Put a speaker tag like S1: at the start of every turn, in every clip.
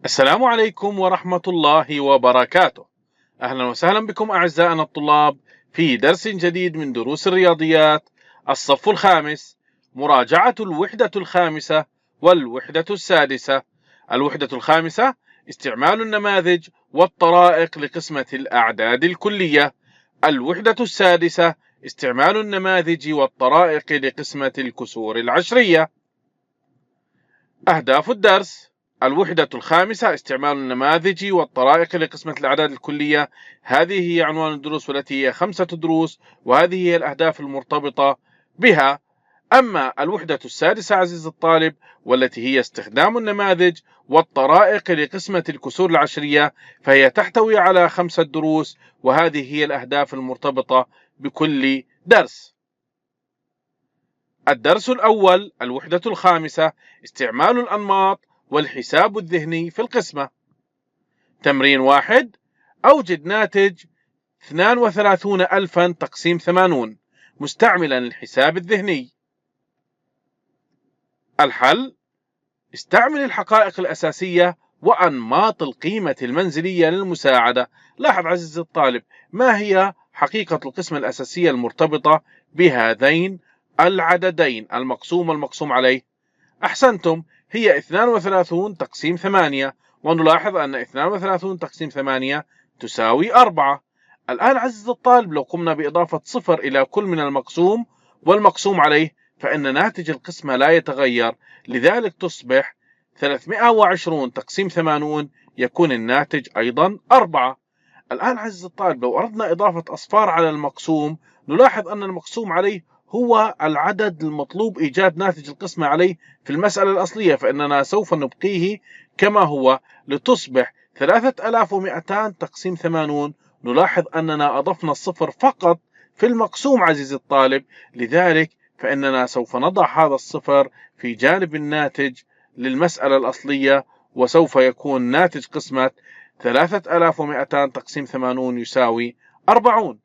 S1: السلام عليكم ورحمة الله وبركاته. أهلا وسهلا بكم أعزائنا الطلاب في درس جديد من دروس الرياضيات الصف الخامس، مراجعة الوحدة الخامسة والوحدة السادسة. الوحدة الخامسة استعمال النماذج والطرائق لقسمة الأعداد الكلية. الوحدة السادسة استعمال النماذج والطرائق لقسمة الكسور العشرية. أهداف الدرس: الوحدة الخامسة استعمال النماذج والطرائق لقسمة الأعداد الكلية. هذه هي عنوان الدروس والتي هي 5 دروس، وهذه هي الأهداف المرتبطة بها. أما الوحدة السادسة عزيزي الطالب والتي هي استخدام النماذج والطرائق لقسمة الكسور العشرية، فهي تحتوي على 5 دروس، وهذه هي الأهداف المرتبطة بكل درس. الدرس الأول: الوحدة الخامسة استعمال الأنماط والحساب الذهني في القسمة. تمرين 1: أوجد ناتج 32,000 تقسيم 80 مستعملا الحساب الذهني. الحل: استعمل الحقائق الأساسية وأنماط القيمة المنزلية للمساعدة. لاحظ عزيزي الطالب، ما هي حقيقة القسمة الأساسية المرتبطة بهذين العددين، المقسوم والمقسوم عليه؟ أحسنتم، هي 32 تقسيم 8، ونلاحظ أن 32 تقسيم 8 تساوي 4. الآن عزيزي الطالب، لو قمنا بإضافة صفر إلى كل من المقسوم والمقسوم عليه فإن ناتج القسمة لا يتغير، لذلك تصبح 320 تقسيم 80 يكون الناتج أيضا 4. الآن عزيزي الطالب، لو أردنا إضافة أصفار على المقسوم نلاحظ أن المقسوم عليه هو العدد المطلوب إيجاد ناتج القسمة عليه في المسألة الأصلية، فإننا سوف نبقيه كما هو لتصبح 3200 تقسيم 80. نلاحظ أننا أضفنا الصفر فقط في المقسوم عزيزي الطالب، لذلك فإننا سوف نضع هذا الصفر في جانب الناتج للمسألة الأصلية، وسوف يكون ناتج قسمة 3200 تقسيم 80 يساوي 40.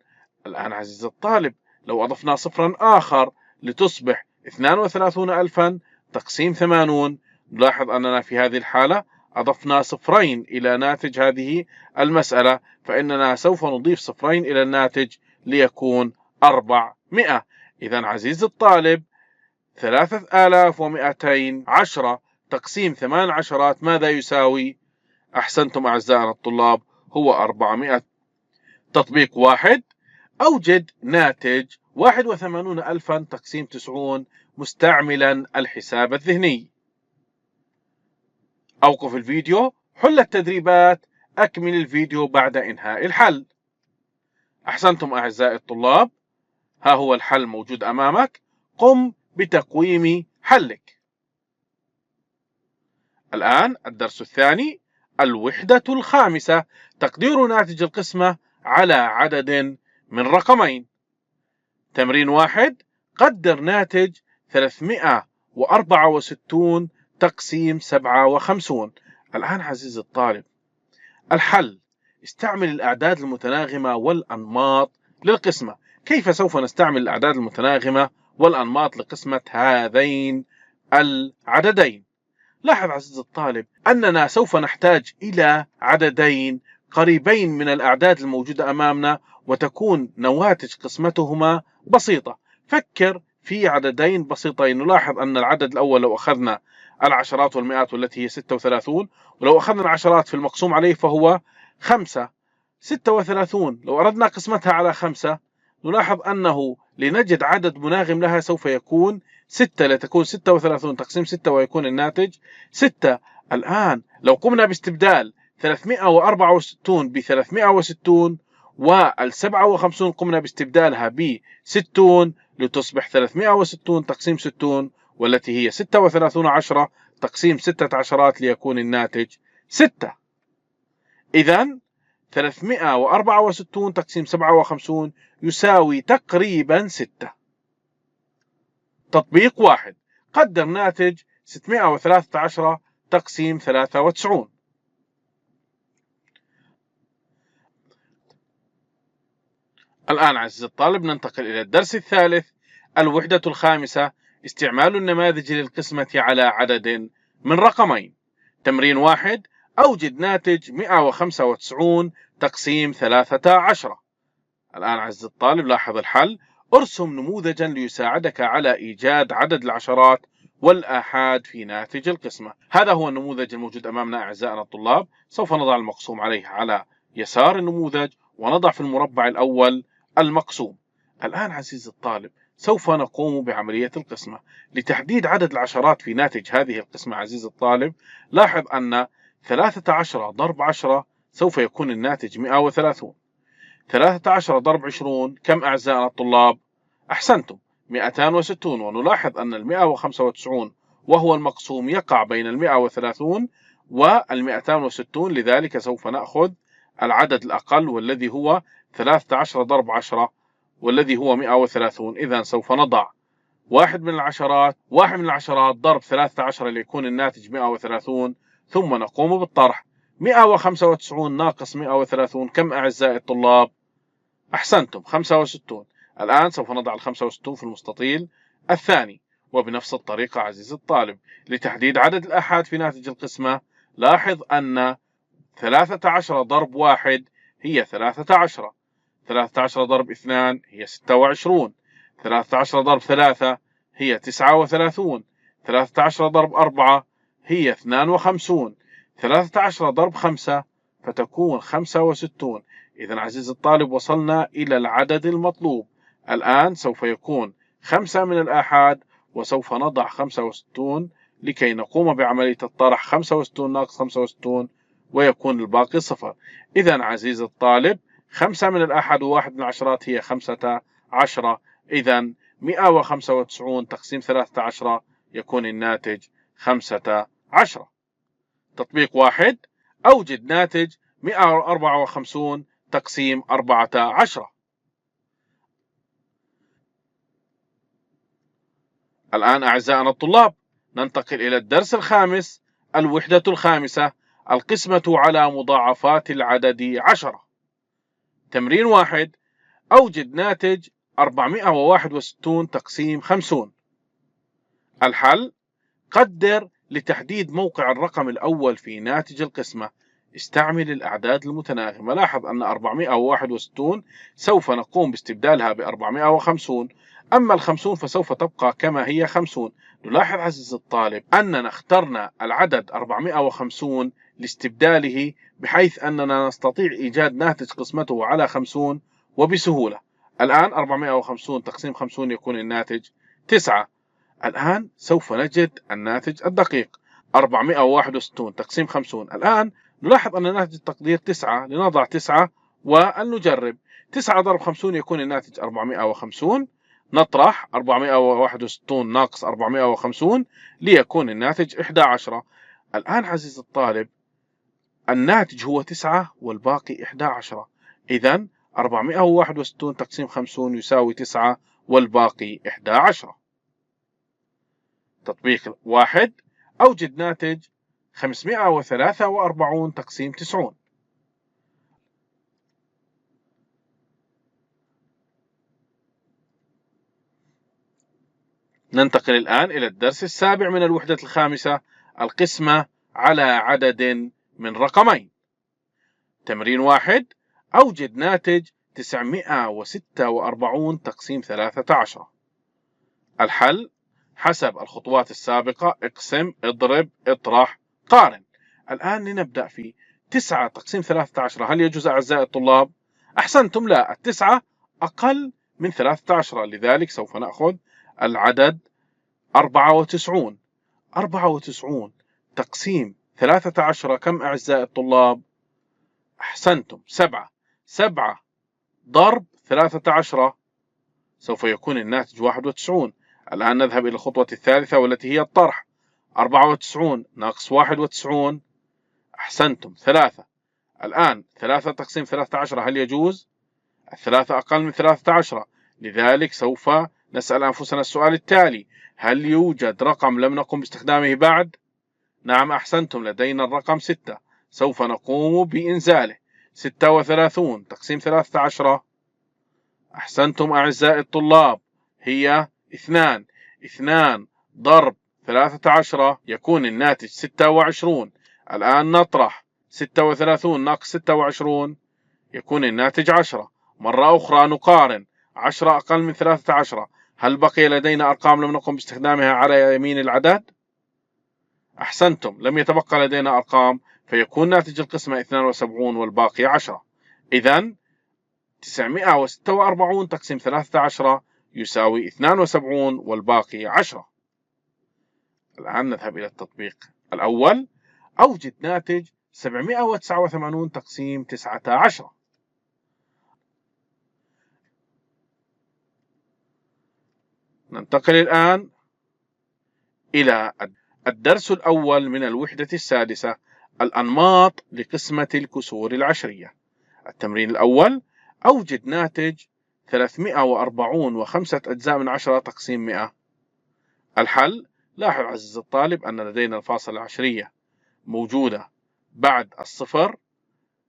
S1: الآن عزيزي الطالب، لو أضفنا صفرا آخر لتصبح 32,000 تقسيم 80، نلاحظ أننا في هذه الحالة أضفنا صفرين إلى ناتج هذه المسألة، فإننا سوف نضيف صفرين إلى الناتج ليكون 400. إذا عزيزي الطالب، 3210 تقسيم 8 عشرات ماذا يساوي؟ أحسنتم أعزائنا الطلاب، هو 400. تطبيق 1: أوجد ناتج 81,000 تقسيم 90 مستعملا الحساب الذهني. أوقف الفيديو، حل التدريبات، أكمل الفيديو بعد إنهاء الحل. أحسنتم أعزائي الطلاب، ها هو الحل موجود أمامك، قم بتقويم حلك. الآن الدرس الثاني: الوحدة الخامسة تقدير ناتج القسمة على عدد من رقمين. تمرين 1: قدر ناتج 364 تقسيم 57. الآن عزيزي الطالب، الحل: استعمل الأعداد المتناغمة والأنماط للقسمة. كيف سوف نستعمل الأعداد المتناغمة والأنماط لقسمة هذين العددين؟ لاحظ عزيزي الطالب أننا سوف نحتاج إلى عددين قريبين من الأعداد الموجودة أمامنا، وتكون نواتج قسمتهما بسيطة. فكر في عددين بسيطين. نلاحظ أن العدد الأول لو أخذنا العشرات والمئات والتي هي 36، ولو أخذنا العشرات في المقسوم عليه فهو 5. 36 لو أردنا قسمتها على 5 نلاحظ أنه لنجد عدد مناغم لها سوف يكون 6، لتكون 36 تقسيم 6 ويكون الناتج 6. الآن لو قمنا باستبدال 364 ب 360 وال57 قمنا باستبدالها ب 60 لتصبح 360 تقسيم 60، والتي هي 36 10 تقسيم 6 عشرات ليكون الناتج 6. إذن 364 تقسيم 57 يساوي تقريبا 6. تطبيق 1: قدر ناتج 613 تقسيم 93. الآن عزيزي الطالب ننتقل إلى الدرس الثالث: الوحدة الخامسة استعمال النماذج للقسمة على عدد من رقمين. تمرين 1: أوجد ناتج 195 تقسيم 13. الآن عزيزي الطالب لاحظ الحل. ارسم نموذجا ليساعدك على إيجاد عدد العشرات والآحاد في ناتج القسمة. هذا هو النموذج الموجود أمامنا أعزائنا الطلاب. سوف نضع المقسوم عليه على يسار النموذج ونضع في المربع الأول المقسوم. الآن عزيزي الطالب سوف نقوم بعملية القسمة. لتحديد عدد العشرات في ناتج هذه القسمة عزيزي الطالب، لاحظ أن 13 ضرب 10 سوف يكون الناتج 130. 13 ضرب 20 كم أعزائنا الطلاب؟ أحسنتم، 260. ونلاحظ أن 195 وهو المقسوم يقع بين 130 وال260، لذلك سوف نأخذ العدد الأقل والذي هو 13 ضرب 10 والذي هو 130. إذا سوف نضع واحد من العشرات ضرب 13 ليكون الناتج 130، ثم نقوم بالطرح. 195 ناقص 130 كم أعزائي الطلاب؟ أحسنتم، 65. الآن سوف نضع 65 في المستطيل الثاني. وبنفس الطريقة عزيزي الطالب لتحديد عدد الآحاد في ناتج القسمة، لاحظ أن 13 ضرب 1 هي 13، 13 ضرب 2 هي 26، 13 ضرب 3 هي 39، 13 ضرب 4 هي 52، 13 ضرب 5 فتكون 65. إذا عزيزي الطالب وصلنا إلى العدد المطلوب. الآن سوف يكون 5 من الآحاد وسوف نضع 65 لكي نقوم بعملية الطرح. 65 ناقص 65 ويكون الباقي 0. إذا عزيزي الطالب 5 من الآحاد وواحد من العشرات هي 15. إذا 195 تقسيم 13 يكون الناتج 15. تطبيق 1. أوجد ناتج 154 تقسيم 14. الآن أعزائنا الطلاب ننتقل إلى الدرس الخامس، الوحدة الخامسة، القسمة على مضاعفات العدد 10. تمرين 1. أوجد ناتج 461 تقسيم 50. الحل: قدر لتحديد موقع الرقم الأول في ناتج القسمة. استعمل الأعداد المتناغمة. لاحظ أن 461 سوف نقوم باستبدالها ب 450، أما ال50 فسوف تبقى كما هي 50. نلاحظ عزيزي الطالب أننا اخترنا العدد 450 لاستبداله، بحيث أننا نستطيع إيجاد ناتج قسمته على 50 وبسهولة. الآن 450 تقسيم 50 يكون الناتج 9. الآن سوف نجد الناتج الدقيق 461 تقسيم 50. الآن نلاحظ أن ناتج التقدير 9. لنضع 9 ونجرب. 9 ضرب 50 يكون الناتج 450. نطرح 461 ناقص 450 ليكون الناتج 11. الآن عزيزي الطالب الناتج هو 9 والباقي 11. إذا 461 تقسيم 50 يساوي 9 والباقي 11. تطبيق 1. أوجد ناتج 543 تقسيم 90. ننتقل الآن إلى الدرس السابع من الوحدة الخامسة، القسمة على عدد من رقمين. تمرين 1. أوجد ناتج 946 تقسيم 13. الحل: حسب الخطوات السابقة، اقسم، اضرب، اطرح، قارن. الآن لنبدأ في 9 تقسيم 13. هل يجوز أعزائي الطلاب؟ أحسنتم، لا، التسعة أقل من 13، لذلك سوف نأخذ العدد 94. 94 تقسيم 13 كم أعزائي الطلاب؟ أحسنتم، 7. 7 ضرب 13 سوف يكون الناتج 91. الآن نذهب إلى الخطوة الثالثة والتي هي الطرح. 94 ناقص 91 أحسنتم 3. الآن 3 تقسيم 13 هل يجوز؟ الثلاثة أقل من 13، لذلك سوف نسأل أنفسنا السؤال التالي: هل يوجد رقم لم نقم باستخدامه بعد؟ نعم أحسنتم، لدينا الرقم 6. سوف نقوم بإنزاله. 36 تقسيم 13 أحسنتم أعزائي الطلاب هي 2. 2 ضرب 13 يكون الناتج 26. الآن نطرح 36 ناقص 26 يكون الناتج 10. مرة أخرى نقارن 10 أقل من 13. هل بقي لدينا أرقام لم نقم باستخدامها على يمين العدد؟ أحسنتم، لم يتبقى لدينا أرقام، فيكون ناتج القسمة 72 والباقي 10. إذن 946 تقسيم 13 يساوي 72 والباقي 10. الآن نذهب إلى التطبيق الأول. أوجد ناتج 789 تقسيم 19. ننتقل الآن إلى الدرس الأول من الوحدة السادسة، الأنماط لقسمة الكسور العشرية. التمرين الأول: أوجد ناتج 340 و5 أجزاء من 10 تقسيم 100. الحل: لاحظ عزيزي الطالب أن لدينا الفاصلة العشرية موجودة بعد الصفر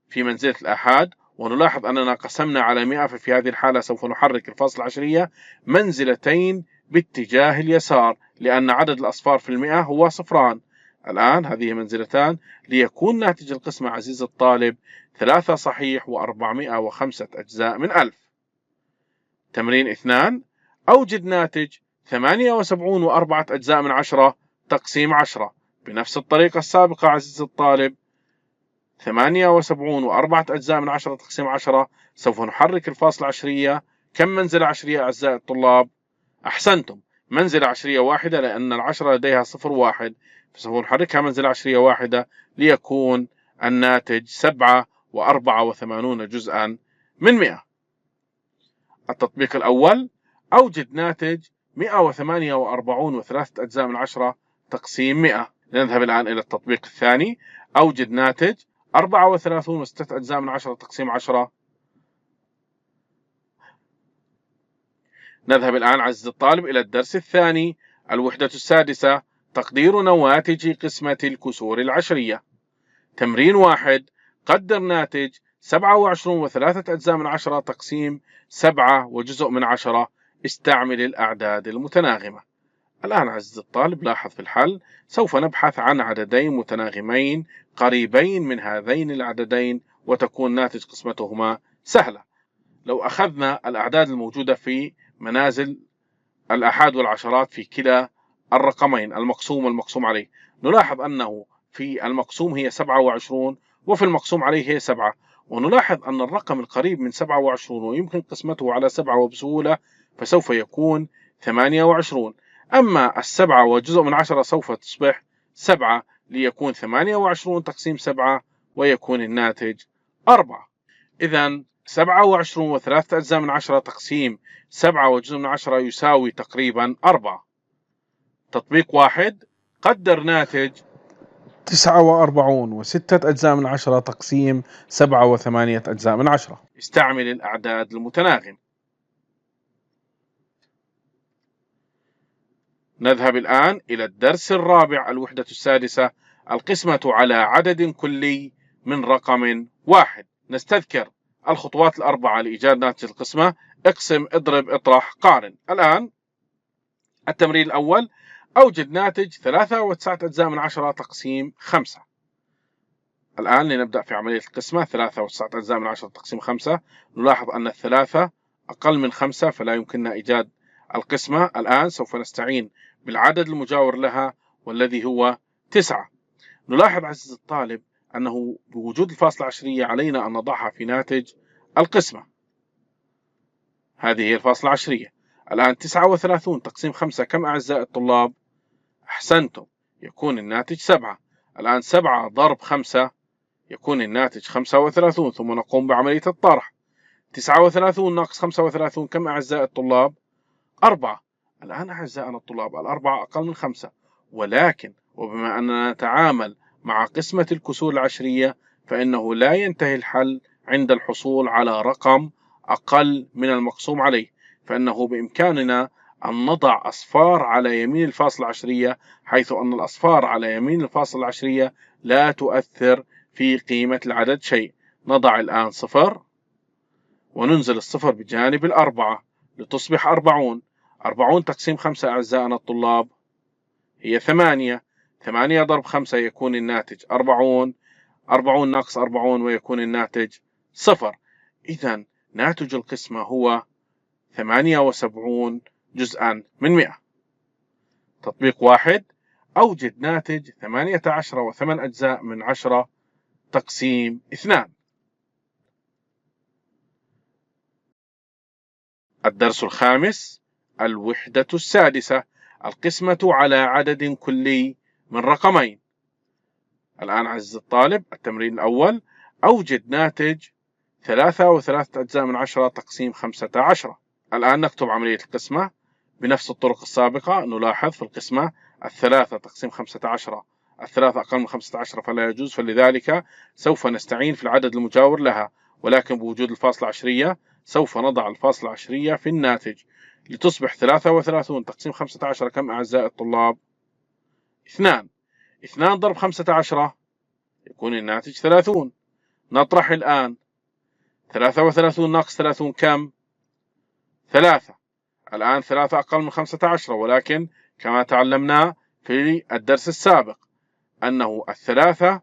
S1: في منزلة الآحاد، ونلاحظ أننا قسمنا على 100، ففي هذه الحالة سوف نحرك الفاصلة العشرية منزلتين باتجاه اليسار، لأن عدد الأصفار في 100 هو صفران. الآن هذه منزلتان، ليكون ناتج القسمة عزيزي الطالب 3 صحيح و405 أجزاء من 1000. تمرين 2: أوجد ناتج 78 و4 أجزاء من 10 تقسيم 10. بنفس الطريقة السابقة عزيزي الطالب، 78 و4 أجزاء من 10 تقسيم 10، سوف نحرك الفاصلة العشرية. كم منزلة عشرية أعزائي الطلاب؟ أحسنتم، منزلة عشرية واحدة، لأن العشرة لديها صفر واحد، فسوف نحركها منزلة عشرية واحدة ليكون الناتج 87 جزءا من 100. التطبيق الأول: أوجد ناتج 148 و3 أجزاء من 10 تقسيم 100. نذهب الآن إلى التطبيق الثاني. أوجد ناتج 34 و6 أجزاء من 10 تقسيم 10. نذهب الآن عزيزي الطالب إلى الدرس الثاني، الوحدة السادسة، تقدير نواتج قسمة الكسور العشرية. تمرين 1: قدر ناتج 27 و3 أجزاء من 10 تقسيم 7 وجزء من 10. استعمل الأعداد المتناغمة. الآن عزيزي الطالب لاحظ في الحل، سوف نبحث عن عددين متناغمين قريبين من هذين العددين، وتكون ناتج قسمتهما سهلة. لو أخذنا الأعداد الموجودة في منازل الآحاد والعشرات في كلا الرقمين، المقسوم والمقسوم عليه، نلاحظ أنه في المقسوم هي 27 وفي المقسوم عليه هي 7، ونلاحظ أن الرقم القريب من 27 ويمكن قسمته على 7 وبسهولة فسوف يكون 28. أما 7 وجزء من 10 سوف تصبح 7، ليكون 28 تقسيم 7 ويكون الناتج 4. إذن 27 و3 أجزاء من 10 تقسيم 7 وجزء من 10 يساوي تقريبا 4. تطبيق 1: قدر ناتج 49 و6 أجزاء من 10 تقسيم 7 و8 أجزاء من 10. استعمل الأعداد المتناغم. نذهب الآن إلى الدرس الرابع، الوحدة السادسة، القسمة على عدد كلي من رقم 1. نستذكر الخطوات الأربعة لإيجاد ناتج القسمة: اقسم، اضرب، اطرح، قارن. الآن التمرين الأول: أوجد ناتج 3 و9 أجزاء من 10 تقسيم 5. الآن لنبدأ في عملية القسمة. 3 و9 أجزاء من 10 تقسيم 5. نلاحظ أن 3 أقل من 5 فلا يمكننا إيجاد القسمة. الآن سوف نستعين بالعدد المجاور لها والذي هو 9. نلاحظ عزيزي الطالب أنه بوجود الفاصلة العشرية علينا أن نضعها في ناتج القسمة. هذه هي الفاصلة العشرية. الآن 39 تقسيم 5 كم أعزائي الطلاب؟ أحسنتم، يكون الناتج 7. الآن 7 ضرب 5 يكون الناتج 35، ثم نقوم بعملية الطرح. 39 ناقص 35 كم أعزائي الطلاب؟ 4. الآن أعزائنا الطلاب، الأربعة أقل من 5، ولكن وبما أننا نتعامل مع قسمة الكسور العشرية فإنه لا ينتهي الحل عند الحصول على رقم أقل من المقسوم عليه، فإنه بإمكاننا أن نضع أصفار على يمين الفاصلة العشرية، حيث أن الأصفار على يمين الفاصلة العشرية لا تؤثر في قيمة العدد شيء. نضع الآن 0 وننزل الصفر بجانب 4 لتصبح 40. 40 تقسيم 5 أعزائنا الطلاب هي 8. 8 ضرب 5 يكون الناتج 40. 40 ناقص 40 ويكون الناتج 0. إذا ناتج القسمة هو 78 جزءا من 100. تطبيق 1. أوجد ناتج 18 و8 أجزاء من 10 تقسيم 2. الدرس الخامس: الوحدة السادسة، القسمة على عدد كلي من رقمين. الآن عزيزي الطالب، التمرين الأول: أوجد ناتج 3 و3 أجزاء من 10 تقسيم 15. الآن نكتب عملية القسمة بنفس الطرق السابقة. نلاحظ في القسمة 3 تقسيم 15، 3 أقل من 15 فلا يجوز، فلذلك سوف نستعين في العدد المجاور لها، ولكن بوجود الفاصلة العشرية سوف نضع الفاصلة العشرية في الناتج لتصبح 33 تقسيم 15 كم أعزائي الطلاب؟ 2. 2 ضرب 15 يكون الناتج 30. نطرح الآن 33 ناقص 30 كم؟ 3. الآن 3 أقل من 15، ولكن كما تعلمنا في الدرس السابق أنه الثلاثة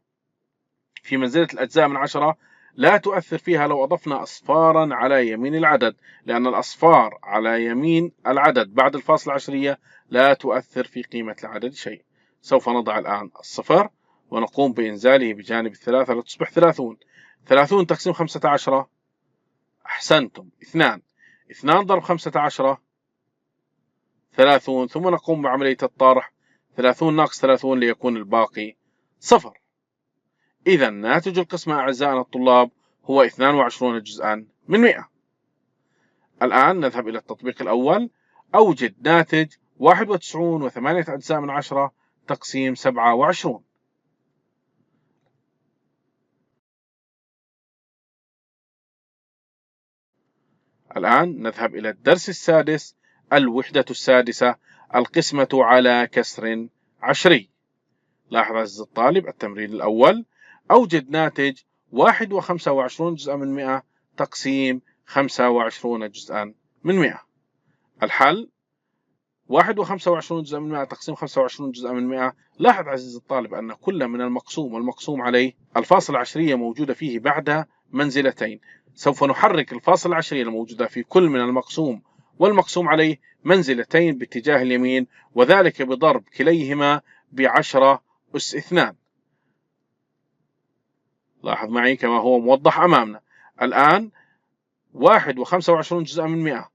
S1: في منزلة الأجزاء من 10 لا تؤثر فيها لو أضفنا أصفارا على يمين العدد، لأن الأصفار على يمين العدد بعد الفاصلة العشرية لا تؤثر في قيمة العدد شيء. سوف نضع الآن الصفر ونقوم بإنزاله بجانب الثلاثة لتصبح 30. 30 تقسيم 15، أحسنتم، 2. 2 ضرب 15 30، ثم نقوم بعملية الطرح 30 ناقص 30 ليكون الباقي 0. إذا ناتج القسمة أعزائنا الطلاب هو 22 جزءا من 100. الآن نذهب إلى التطبيق الأول. أوجد ناتج 91 و8 أجزاء من 10 تقسيم 27. الآن نذهب إلى الدرس السادس: الوحدة السادسة، القسمة على كسر عشري. لاحظ عزيزي الطالب التمرين الأول: أوجد ناتج 1 و25 جزءا من 100 تقسيم 25 جزءا من 100. الحل: 1 و25 جزءا من 100 تقسيم 25 جزءا من 100. لاحظ عزيزي الطالب أن كل من المقسوم والمقسوم عليه الفاصلة العشرية موجودة فيه بعد منزلتين. سوف نحرك الفاصلة العشرية الموجودة في كل من المقسوم والمقسوم عليه منزلتين باتجاه اليمين، وذلك بضرب كليهما ب10 أس 2. لاحظ معي كما هو موضح أمامنا. الآن 1 و25 جزءا من 100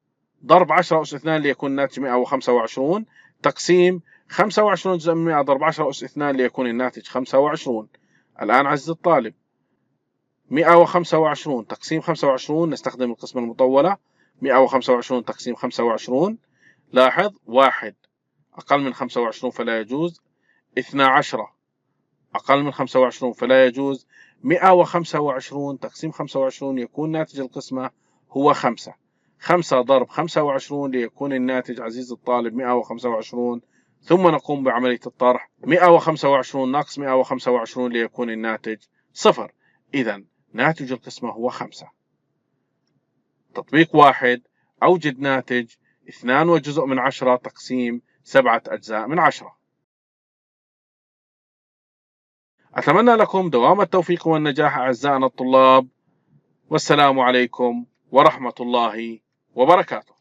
S1: ضرب 10 أس 2 ليكون الناتج 125 تقسيم 25 جزءا من 100 ضرب 10 أس 2 ليكون الناتج 25. الآن عزيزي الطالب 125 تقسيم 25 نستخدم القسمة المطولة. 125 تقسيم 25، لاحظ 1 أقل من 25 فلا يجوز، 12 أقل من 25 فلا يجوز، 125 تقسيم 25 يكون ناتج القسمة هو 5. 5 ضرب 25 ليكون الناتج عزيزي الطالب 125، ثم نقوم بعملية الطرح 125 ناقص 125 ليكون الناتج 0. إذا ناتج القسمة هو 5. تطبيق 1: أوجد ناتج 2 وجزء من 10 تقسيم 7 أجزاء من 10. أتمنى لكم دوام التوفيق والنجاح أعزائنا الطلاب، والسلام عليكم ورحمة الله وبركاته.